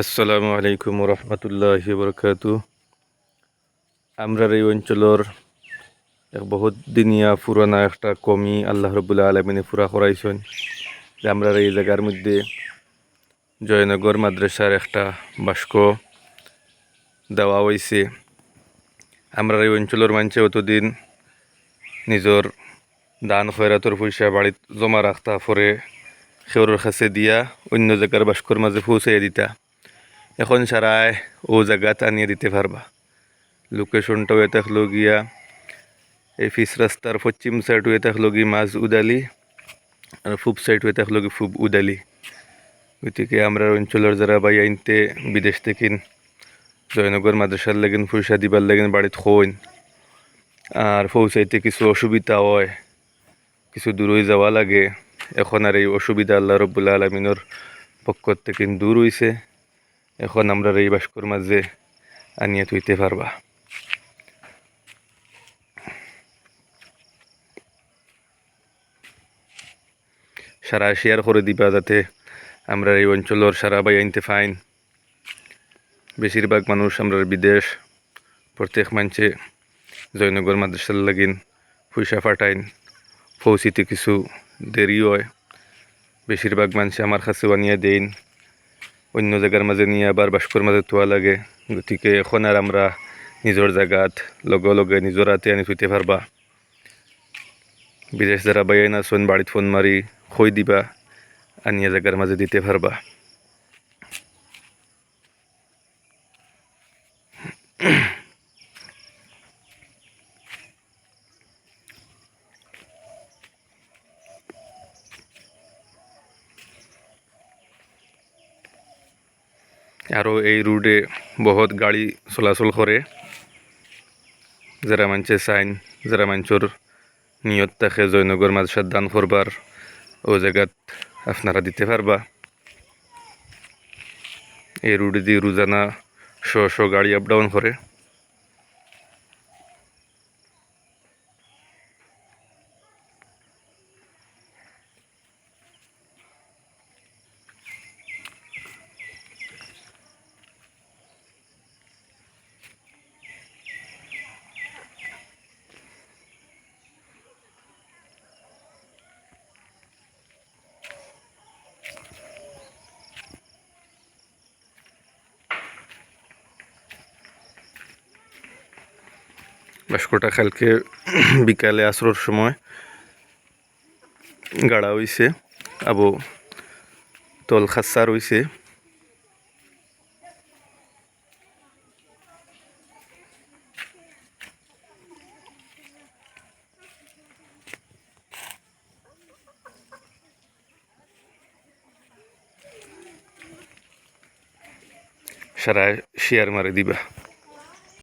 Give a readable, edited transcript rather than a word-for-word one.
আসসালামু আলাইকুম রহমতুল্লাহি বরকাতু। আমরার এই অঞ্চলের এক বহুত দিনিয়া পুরানা একটা কমি আল্লাহ রবুল্লা আলমিনে পুরা করাইছেন যে আমরার এই জায়গার মধ্যে জয়নগর মাদ্রাসার একটা বাস্ক দেওয়া হয়েছে। আমরার এই অঞ্চলের মানুষে অতদিন নিজের দান খয়রাতর পয়সা বাড়িত জমা রাখতা পরে সেওর কাছে দিয়া অন্য জায়গার বাস্কর মাঝে পৌঁছাইয়া দিতা। এখন সারায় ও জায়গাত আনিয়ে দিতে পারবা। লোকেশনটা হয়ে থাকলো গিয়া এই ফিস রাস্তার পশ্চিম সাইড হয়ে থাকলো গিয়ে মাঝ উদালি আর পূব সাইড হয়ে থাকলো গিয়ে পূব উদালি। গতিকে আমরা অঞ্চলের যারা বাই আইনতে বিদেশ থেকে জয়নগর মাদ্রাসার লাগেন পয়সা দিবার লাগেন বাড়িত খোন আর পৌঁছাইতে কিছু অসুবিধা হয়, কিছু দূরই যাওয়া লাগে। এখন আর এই অসুবিধা আল্লাহ রব্বুল আলমিনের পক্ষ থেকে দূর হইছে। এখন আমরা এই বাস্কর মাঝে আনিয়ে তুইতে পারবা। সারা শেয়ার করে দিবা যাতে আমরা এই অঞ্চলের সারা বাই আনতে ফাইন। বেশিরভাগ মানুষ আমরা বিদেশ, প্রত্যেক মানুষে জয়নগর মাদ্রাসার লাগিন পয়সা ফাটাইন, পৌঁছিতে কিছু দেরি হয়। বেশিরভাগ মানুষে আমার কাছে আনিয়ে দেন, অন্য জায়গার মাঝে নিয়ে আবার বাস্কর মাঝে তোয়া লাগে। গতিকে এখন আর আমরা নিজের জায়গাত লগে লগে নিজের হাতে আনি থইতে পারবা। বিদেশ যারা বাইন আসুন বাড়িত ফোন মারি খই দিবা, আনিয়া জায়গার মাঝে দিতে পারবা। আরও এই রুটে বহুত গাড়ি চলাচল করে। যারা মানছে চাইন, যারা মানুষের নিয়ত থাকে জয়নগর মাদ্রাসার দান করবার, ও জায়গাত আপনারা দিতে পারবা। এই রুটে দিয়ে রোজানা শো গাড়ি আপ ডাউন করে। বাস্কটা কালকে বিকালে আসরের সময় গাড়া হইছে, আবু তল খাচ্চা রইছে। সারা শেয়ার মারে দিবা।